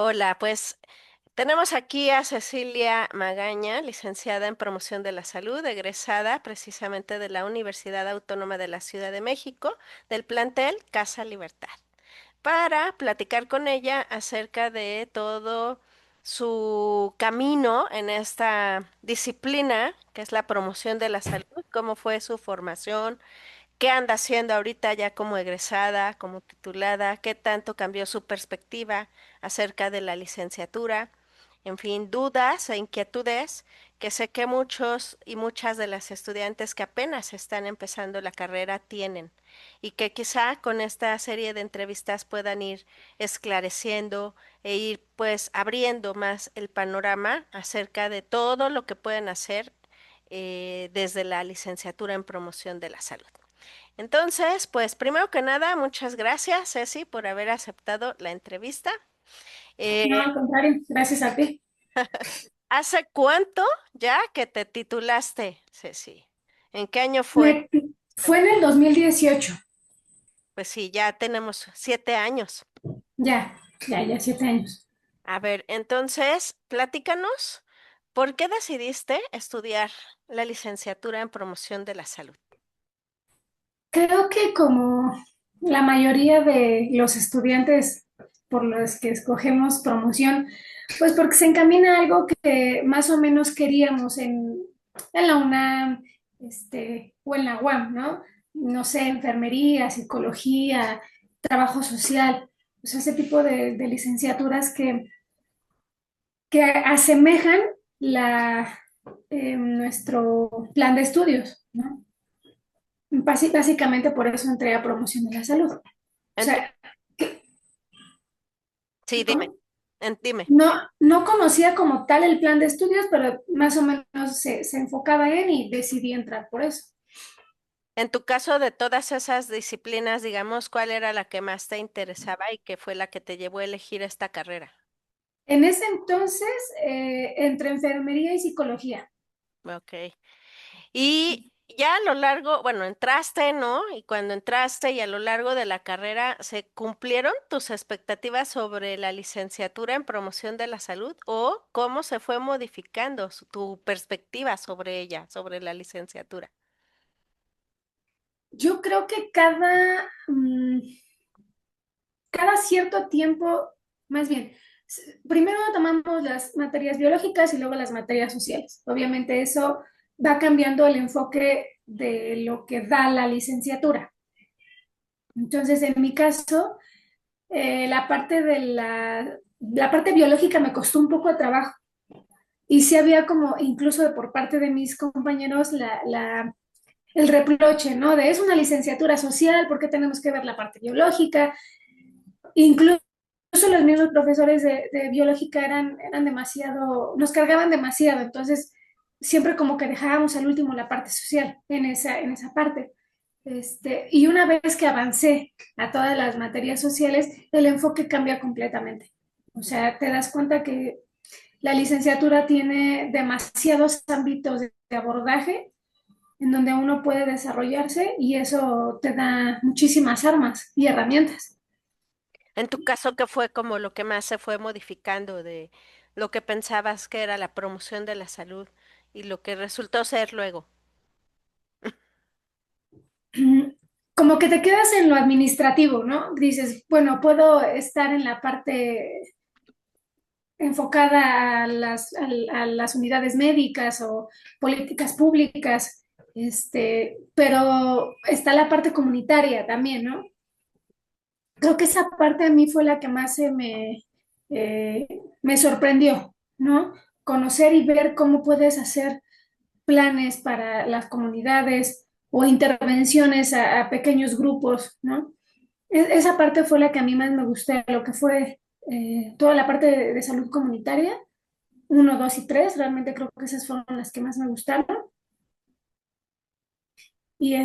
Hola, pues tenemos aquí a Cecilia Magaña, licenciada en Promoción de la Salud, egresada precisamente de la Universidad Autónoma de la Ciudad de México, del plantel Casa Libertad, para platicar con ella acerca de todo su camino en esta disciplina que es la promoción de la salud, cómo fue su formación, qué anda haciendo ahorita ya como egresada, como titulada, qué tanto cambió su perspectiva acerca de la licenciatura, en fin, dudas e inquietudes que sé que muchos y muchas de las estudiantes que apenas están empezando la carrera tienen y que quizá con esta serie de entrevistas puedan ir esclareciendo e ir pues abriendo más el panorama acerca de todo lo que pueden hacer desde la licenciatura en promoción de la salud. Entonces, pues primero que nada, muchas gracias, Ceci, por haber aceptado la entrevista. No, Eh, al contrario, gracias a ti. ¿Hace cuánto ya que te titulaste, Ceci? ¿En qué año fue? Me- Fue en el 2018. Pues sí, ya tenemos 7 años. Ya 7 años. A ver, entonces, platícanos, ¿por qué decidiste estudiar la licenciatura en promoción de la salud? Creo que como la mayoría de los estudiantes por los que escogemos promoción, pues porque se encamina a algo que más o menos queríamos en la UNAM, o en la UAM, ¿no? No sé, enfermería, psicología, trabajo social, o sea, ese tipo de licenciaturas que asemejan nuestro plan de estudios, ¿no? Básicamente por eso entré a promoción de la salud. O En tu, sea, sí, dime, ¿cómo? dime. No conocía como tal el plan de estudios, pero más o menos se enfocaba en y decidí entrar por eso. En tu caso, de todas esas disciplinas, digamos, ¿cuál era la que más te interesaba y qué fue la que te llevó a elegir esta carrera? En ese entonces, entre enfermería y psicología. Ok. Y ya a lo largo, bueno, entraste, ¿no? Y cuando entraste y a lo largo de la carrera, ¿se cumplieron tus expectativas sobre la licenciatura en promoción de la salud o cómo se fue modificando tu perspectiva sobre ella, sobre la licenciatura? Yo creo que cada cierto tiempo, más bien, primero tomamos las materias biológicas y luego las materias sociales. Obviamente eso va cambiando el enfoque de lo que da la licenciatura. Entonces, en mi caso, la parte biológica me costó un poco de trabajo. Y sí había como, incluso por parte de mis compañeros, el reproche, ¿no? De es una licenciatura social, ¿por qué tenemos que ver la parte biológica? Incluso los mismos profesores de biológica eran demasiado, nos cargaban demasiado, entonces siempre como que dejábamos al último la parte social en esa parte. Y una vez que avancé a todas las materias sociales, el enfoque cambia completamente. O sea, te das cuenta que la licenciatura tiene demasiados ámbitos de abordaje en donde uno puede desarrollarse y eso te da muchísimas armas y herramientas. En tu caso, ¿qué fue como lo que más se fue modificando de lo que pensabas que era la promoción de la salud y lo que resultó ser luego? Como que te quedas en lo administrativo, ¿no? Dices, bueno, puedo estar en la parte enfocada a las unidades médicas o políticas públicas, pero está la parte comunitaria también, ¿no? Creo que esa parte a mí fue la que más eh, me sorprendió, ¿no? Conocer y ver cómo puedes hacer planes para las comunidades o intervenciones a pequeños grupos, ¿no? Esa parte fue la que a mí más me gustó, lo que fue toda la parte de salud comunitaria, uno, dos y tres, realmente creo que esas fueron las que más me gustaron. Y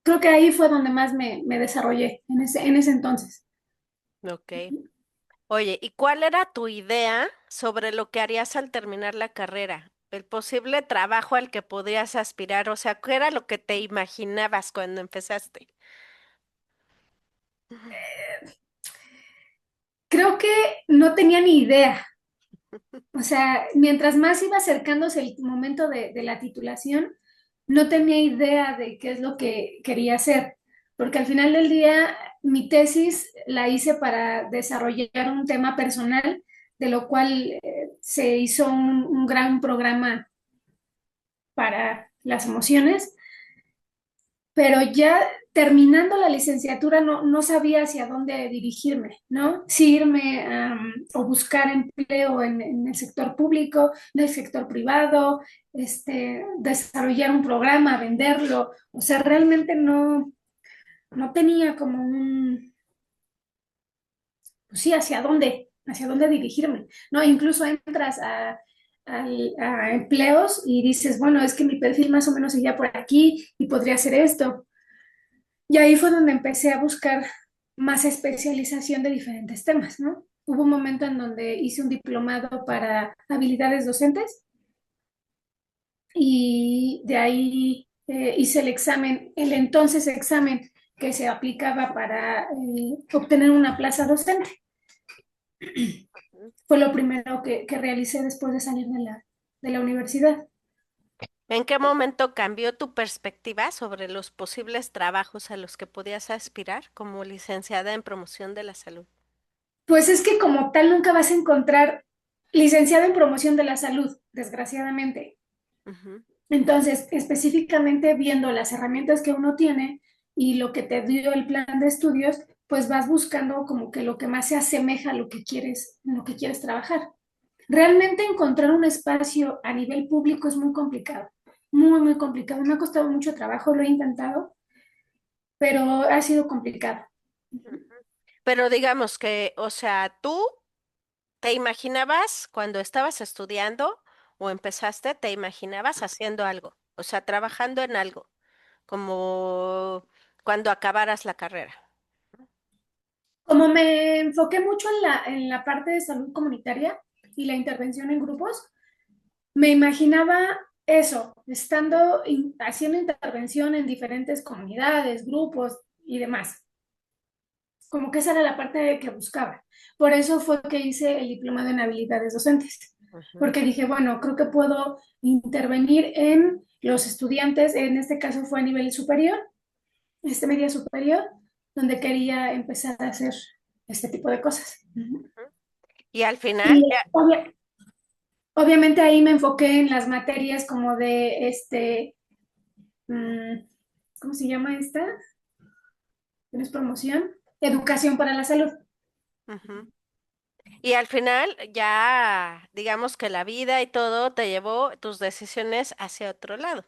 creo que ahí fue donde más me desarrollé en ese entonces. Ok. Oye, ¿y cuál era tu idea sobre lo que harías al terminar la carrera? El posible trabajo al que podrías aspirar, o sea, ¿qué era lo que te imaginabas cuando empezaste? creo que no tenía ni idea. O sea, mientras más iba acercándose el momento de la titulación, no tenía idea de qué es lo que quería hacer, porque al final del día mi tesis la hice para desarrollar un tema personal, de lo cual se hizo un gran programa para las emociones, pero ya terminando la licenciatura no sabía hacia dónde dirigirme, ¿no? Si irme o buscar empleo en el sector público, en el sector privado, desarrollar un programa, venderlo, o sea, realmente no tenía como pues sí, hacia dónde dirigirme, ¿no? Incluso entras a empleos y dices, bueno, es que mi perfil más o menos seguía por aquí y podría hacer esto. Y ahí fue donde empecé a buscar más especialización de diferentes temas, ¿no? Hubo un momento en donde hice un diplomado para habilidades docentes y de ahí hice el examen, el entonces examen que se aplicaba para obtener una plaza docente. Fue lo primero que realicé después de salir de la universidad. ¿En qué momento cambió tu perspectiva sobre los posibles trabajos a los que podías aspirar como licenciada en promoción de la salud? Pues es que como tal nunca vas a encontrar licenciada en promoción de la salud, desgraciadamente. Ujú, Entonces, específicamente viendo las herramientas que uno tiene y lo que te dio el plan de estudios, pues vas buscando como que lo que más se asemeja a lo que quieres, en lo que quieres trabajar. Realmente encontrar un espacio a nivel público es muy complicado, muy complicado. Me ha costado mucho trabajo, lo he intentado, pero ha sido complicado. ujú. Pero digamos que, o sea, tú te imaginabas cuando estabas estudiando o empezaste, te imaginabas haciendo algo, o sea, trabajando en algo, como cuando acabaras la carrera. Como me enfoqué mucho en la parte de salud comunitaria y la intervención en grupos, me imaginaba eso, haciendo intervención en diferentes comunidades, grupos y demás. Como que esa era la parte que buscaba. Por eso fue que hice el diplomado en habilidades docentes, Ujú, porque dije, bueno, creo que puedo intervenir en los estudiantes, en este caso fue a nivel superior, media superior, donde quería empezar a hacer este tipo de cosas. ujú. Y al final, Y obviamente ahí me enfoqué en las materias como de mm, ¿cómo se llama esta? ¿Tienes promoción? Educación para la salud. ujú. Y al final ya, digamos que la vida y todo te llevó tus decisiones hacia otro lado.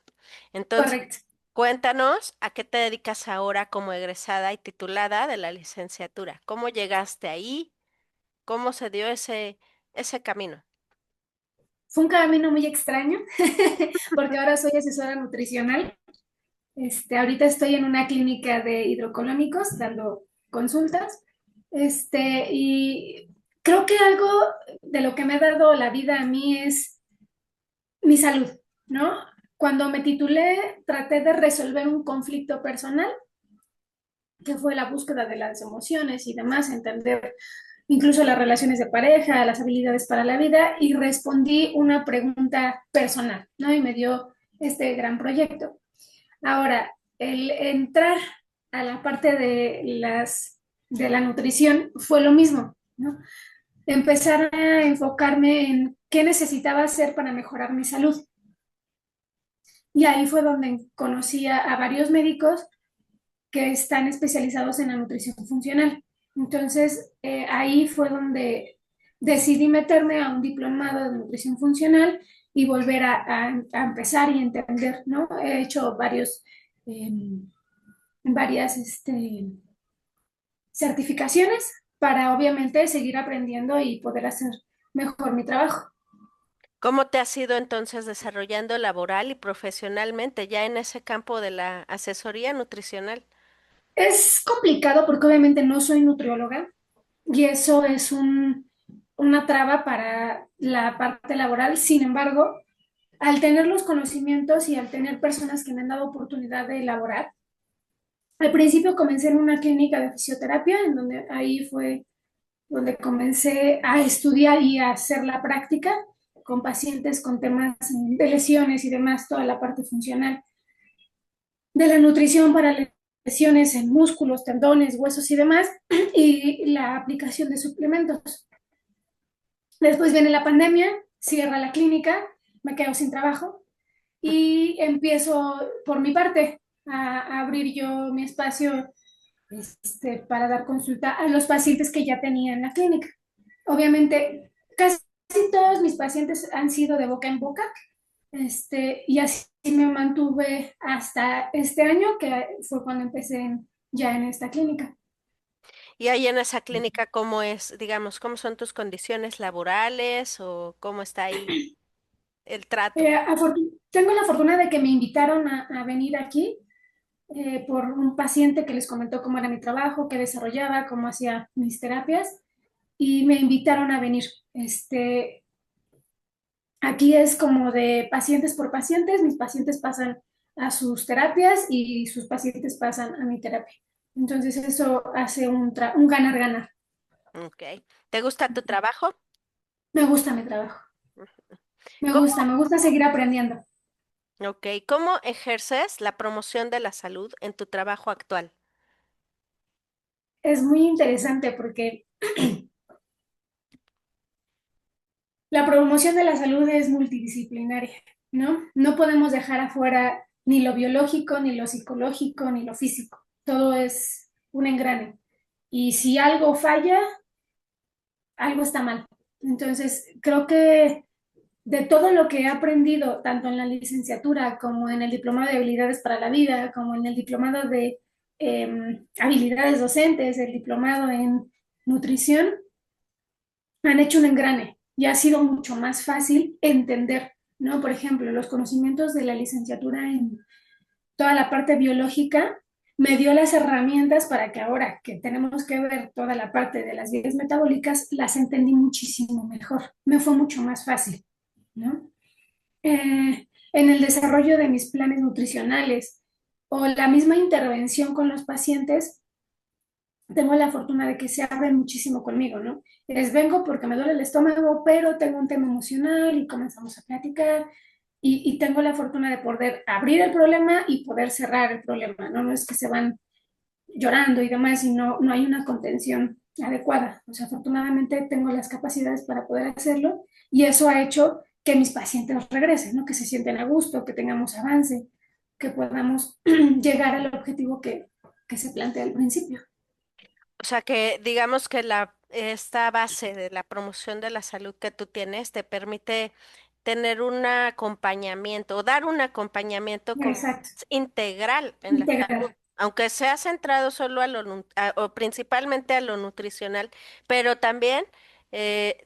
Entonces, Correcto. cuéntanos a qué te dedicas ahora como egresada y titulada de la licenciatura. ¿Cómo llegaste ahí? ¿Cómo se dio ese camino? Fue un camino muy extraño porque ahora soy asesora nutricional. Ahorita estoy en una clínica de hidrocolónicos dando consultas. Y creo que algo de lo que me ha dado la vida a mí es mi salud, ¿no? Cuando me titulé, traté de resolver un conflicto personal, que fue la búsqueda de las emociones y demás, entender incluso las relaciones de pareja, las habilidades para la vida, y respondí una pregunta personal, ¿no? Y me dio este gran proyecto. Ahora, el entrar a la parte de la nutrición fue lo mismo, ¿no? Empezar a enfocarme en qué necesitaba hacer para mejorar mi salud. Y ahí fue donde conocí a varios médicos que están especializados en la nutrición funcional. Entonces, ahí fue donde decidí meterme a un diplomado de nutrición funcional y volver a empezar y entender, ¿no? He hecho eh, varias certificaciones para obviamente seguir aprendiendo y poder hacer mejor mi trabajo. ¿Cómo te has ido entonces desarrollando laboral y profesionalmente ya en ese campo de la asesoría nutricional? Es complicado porque obviamente no soy nutrióloga y eso es una traba para la parte laboral. Sin embargo, al tener los conocimientos y al tener personas que me han dado oportunidad de elaborar, al principio comencé en una clínica de fisioterapia, en donde ahí fue donde comencé a estudiar y a hacer la práctica con pacientes con temas de lesiones y demás, toda la parte funcional de la nutrición para lesiones en músculos, tendones, huesos y demás, y la aplicación de suplementos. Después viene la pandemia, cierra la clínica, me quedo sin trabajo y empiezo por mi parte a abrir yo mi espacio para dar consulta a los pacientes que ya tenía en la clínica. Obviamente, casi todos mis pacientes han sido de boca en boca, y así me mantuve hasta este año, que fue cuando empecé ya en esta clínica. Y ahí en esa clínica, ¿cómo es, digamos, cómo son tus condiciones laborales o cómo está ahí el trato? Tengo la fortuna de que me invitaron a venir aquí por un paciente que les comentó cómo era mi trabajo, qué desarrollaba, cómo hacía mis terapias, y me invitaron a venir. Aquí es como de pacientes por pacientes, mis pacientes pasan a sus terapias y sus pacientes pasan a mi terapia. Entonces eso hace un ganar-ganar. Ok. ¿Te gusta tu trabajo? Me gusta mi trabajo, ¿Cómo, me gusta seguir aprendiendo. ok, cómo ejerces la promoción de la salud en tu trabajo actual? Es muy interesante porque la promoción de la salud es multidisciplinaria, ¿no? No podemos dejar afuera ni lo biológico, ni lo psicológico, ni lo físico. Todo es un engrane. Y si algo falla, algo está mal. Entonces, creo que de todo lo que he aprendido, tanto en la licenciatura como en el diplomado de habilidades para la vida, como en el diplomado de habilidades docentes, el diplomado en nutrición, han hecho un engrane y ha sido mucho más fácil entender, ¿no? Por ejemplo, los conocimientos de la licenciatura en toda la parte biológica me dio las herramientas para que ahora que tenemos que ver toda la parte de las vías metabólicas, las entendí muchísimo mejor. Me fue mucho más fácil, ¿no? En el desarrollo de mis planes nutricionales o la misma intervención con los pacientes, tengo la fortuna de que se abren muchísimo conmigo, ¿no? Les vengo porque me duele el estómago, pero tengo un tema emocional y comenzamos a platicar y tengo la fortuna de poder abrir el problema y poder cerrar el problema, ¿no? No es que se van llorando y demás y no hay una contención adecuada. O sea, afortunadamente tengo las capacidades para poder hacerlo y eso ha hecho que mis pacientes regresen, ¿no? Que se sienten a gusto, que tengamos avance, que podamos llegar al objetivo que se plantea al principio. O sea que digamos que esta base de la promoción de la salud que tú tienes te permite tener un acompañamiento o dar un acompañamiento como Exacto, más integral en la salud, integrar. aunque sea centrado solo o principalmente a lo nutricional, pero también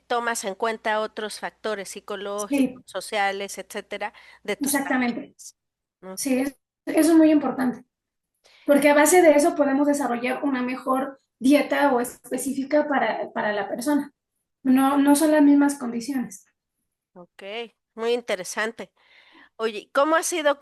tomas en cuenta otros factores psicológicos, Sí, sociales, etcétera, de tus exactamente. pacientes. Ok. Sí, eso es muy importante, porque a base de eso podemos desarrollar una mejor dieta o específica para la persona. No son las mismas condiciones. Ok, muy interesante. Oye, ¿cómo has ido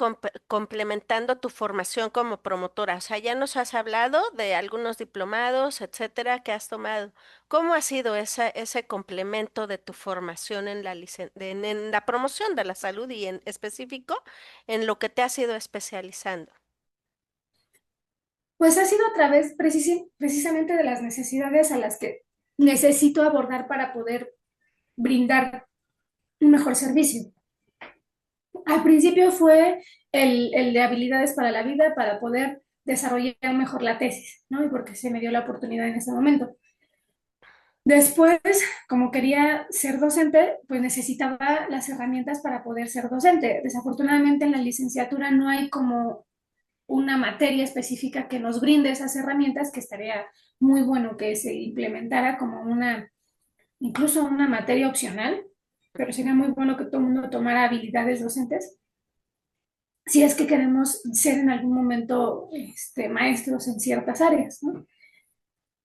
complementando tu formación como promotora? O sea, ya nos has hablado de algunos diplomados, etcétera, que has tomado. ¿Cómo ha sido ese complemento de tu formación en en la promoción de la salud y en específico en lo que te has ido especializando? Pues ha sido a través precisamente de las necesidades a las que necesito abordar para poder brindar un mejor servicio. Al principio fue el de habilidades para la vida, para poder desarrollar mejor la tesis, ¿no? Y porque se me dio la oportunidad en ese momento. Después, como quería ser docente, pues necesitaba las herramientas para poder ser docente. Desafortunadamente en la licenciatura no hay como una materia específica que nos brinde esas herramientas, que estaría muy bueno que se implementara como incluso una materia opcional, pero sería muy bueno que todo el mundo tomara habilidades docentes si es que queremos ser en algún momento maestros en ciertas áreas, ¿no?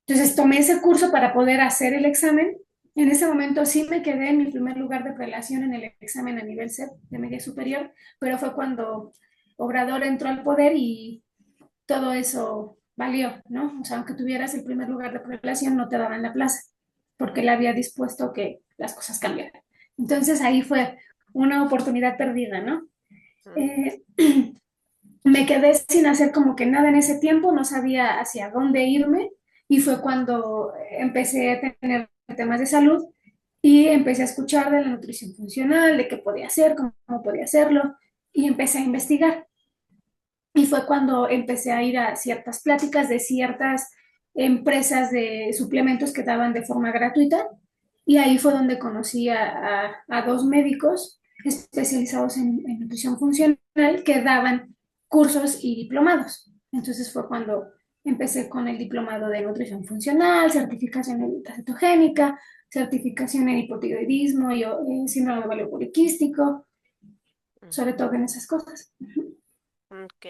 Entonces tomé ese curso para poder hacer el examen. En ese momento sí me quedé en mi primer lugar de prelación en el examen a nivel CEP de media superior, pero fue cuando Obrador entró al poder y todo eso valió, ¿no? O sea, aunque tuvieras el primer lugar de prelación, no te daban la plaza. porque él había dispuesto que las cosas cambiaran. Entonces ahí fue una oportunidad perdida, ¿no? Mm. Eh, Me quedé sin hacer como que nada en ese tiempo, no sabía hacia dónde irme y fue cuando empecé a tener temas de salud y empecé a escuchar de la nutrición funcional, de qué podía hacer, cómo podía hacerlo y empecé a investigar. Y fue cuando empecé a ir a ciertas pláticas de ciertas empresas de suplementos que daban de forma gratuita. Y ahí fue donde conocí a dos médicos especializados en nutrición funcional que daban cursos y diplomados. Entonces fue cuando empecé con el diplomado de nutrición funcional, certificación en dieta cetogénica, certificación en hipotiroidismo y síndrome de ovario poliquístico, sobre Ujú. todo en esas cosas. Ok.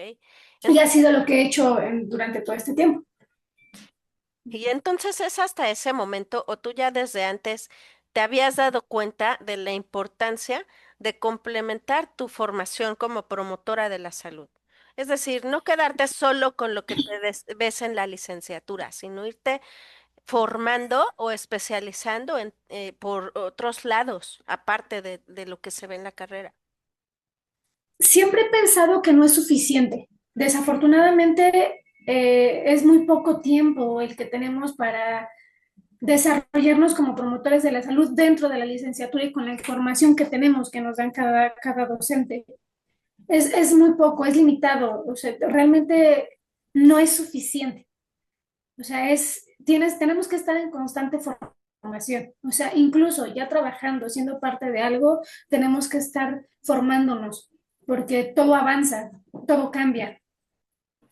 Y ha Entonces, sido lo que he hecho durante todo este tiempo. y entonces es hasta ese momento, o tú ya desde antes te habías dado cuenta de la importancia de complementar tu formación como promotora de la salud. Es decir, no quedarte solo con lo que ves en la licenciatura, sino irte formando o especializando por otros lados, aparte de lo que se ve en la carrera. Siempre he pensado que no es suficiente. Desafortunadamente, es muy poco tiempo el que tenemos para desarrollarnos como promotores de la salud dentro de la licenciatura y con la información que tenemos que nos dan cada docente. Es muy poco, es limitado, o sea, realmente no es suficiente. O sea, tenemos que estar en constante formación. O sea, incluso ya trabajando, siendo parte de algo, tenemos que estar formándonos, porque todo avanza, todo cambia.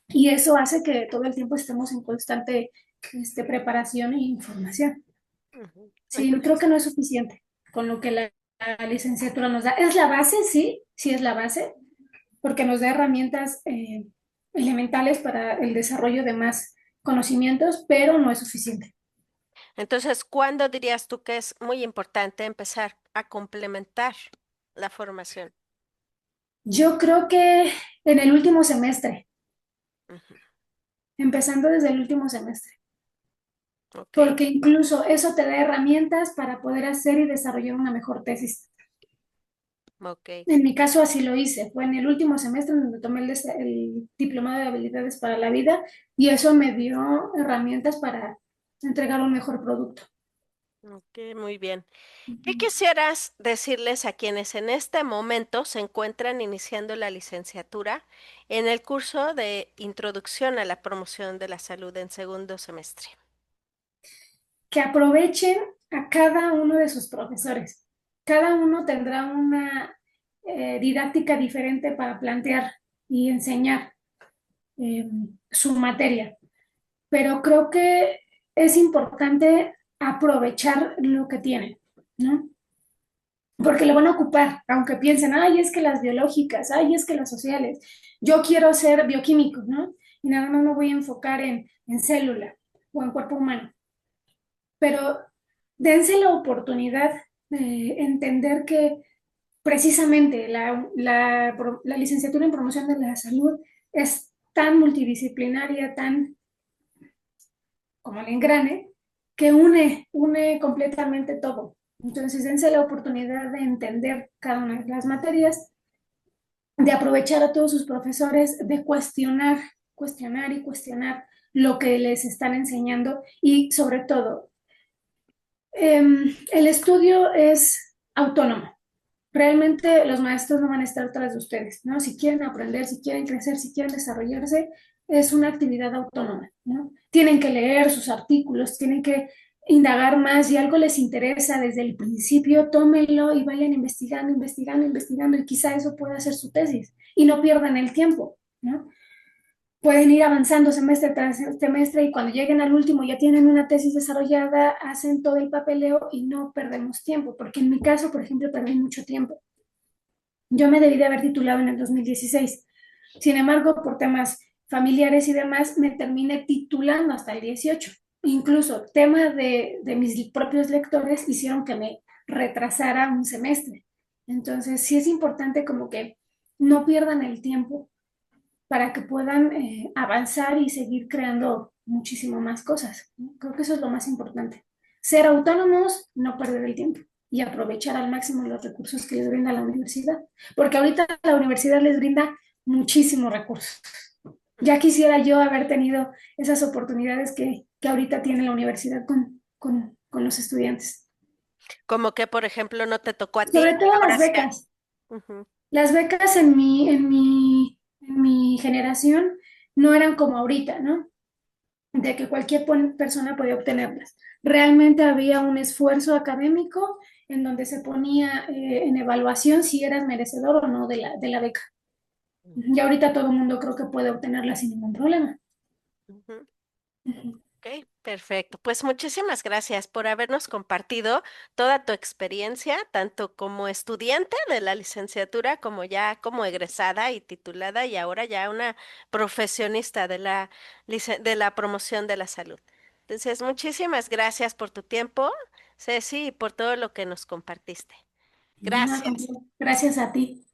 Y eso hace que todo el tiempo estemos en constante preparación e información. Ujú. Sí, creo Entonces, que no es suficiente con lo que la licenciatura nos da. ¿Es la base? Sí, sí es la base, porque nos da herramientas elementales para el desarrollo de más conocimientos, pero no es suficiente. ¿Cuándo dirías tú que es muy importante empezar a complementar la formación? Yo creo que en el último semestre, Ujú. empezando desde el último semestre, Ok, porque incluso eso te da herramientas para poder hacer y desarrollar una mejor tesis. ok. En mi caso así lo hice, fue en el último semestre donde tomé el diplomado de habilidades para la vida y eso me dio herramientas para entregar un mejor producto. Ok, muy bien. ¿Qué quisieras decirles a quienes en este momento se encuentran iniciando la licenciatura en el curso de Introducción a la Promoción de la Salud en segundo semestre? Que aprovechen a cada uno de sus profesores. Cada uno tendrá una didáctica diferente para plantear y enseñar eh, su materia, pero creo que es importante aprovechar lo que tienen, ¿no? Porque lo van a ocupar, aunque piensen, ay, es que las biológicas, ay, es que las sociales, yo quiero ser bioquímico, ¿no? Y nada más me voy a enfocar en célula o en cuerpo humano, pero dense la oportunidad de entender que precisamente la licenciatura en promoción de la salud es tan multidisciplinaria, tan como el engrane, que une completamente todo. Entonces, dense la oportunidad de entender cada una de las materias, de aprovechar a todos sus profesores, de cuestionar y cuestionar lo que les están enseñando y sobre todo, el estudio es autónomo. Realmente los maestros no van a estar tras de ustedes, ¿no? Si quieren aprender, si quieren crecer, si quieren desarrollarse, es una actividad autónoma, ¿no? Tienen que leer sus artículos, tienen que indagar más, si algo les interesa desde el principio, tómenlo y vayan investigando, investigando, investigando, y quizá eso pueda ser su tesis, y no pierdan el tiempo, ¿no? Pueden ir avanzando semestre tras semestre y cuando lleguen al último ya tienen una tesis desarrollada, hacen todo el papeleo y no perdemos tiempo, porque en mi caso, por ejemplo, perdí mucho tiempo. Yo me debí de haber titulado en el 2016. Sin embargo, por temas familiares y demás, me terminé titulando hasta el 18. Incluso temas de mis propios lectores hicieron que me retrasara un semestre. Entonces, sí es importante como que no pierdan el tiempo para que puedan avanzar y seguir creando muchísimo más cosas, ¿no? Creo que eso es lo más importante. ser autónomos, no perder el tiempo y aprovechar al máximo los recursos que les brinda la universidad, porque ahorita la universidad les brinda muchísimos recursos. Ya quisiera yo haber tenido esas oportunidades que ahorita tiene la universidad con los estudiantes. Como que, por ejemplo, no te tocó a ti Sobre y todo ahora las sí hay. becas. Ujú. Las becas en mi generación no eran como ahorita, ¿no? De que cualquier persona podía obtenerlas. Realmente había un esfuerzo académico en donde se ponía en evaluación si eras merecedor o no de la beca. Y ahorita todo el mundo creo que puede obtenerla sin ningún problema. Ujú. Ujú. Ok, perfecto. Pues muchísimas gracias por habernos compartido toda tu experiencia, tanto como estudiante de la licenciatura, como ya como egresada y titulada, y ahora ya una profesionista de de la promoción de la salud. Entonces, muchísimas gracias por tu tiempo, Ceci, y por todo lo que nos compartiste. Nada, Gracias. gracias a ti.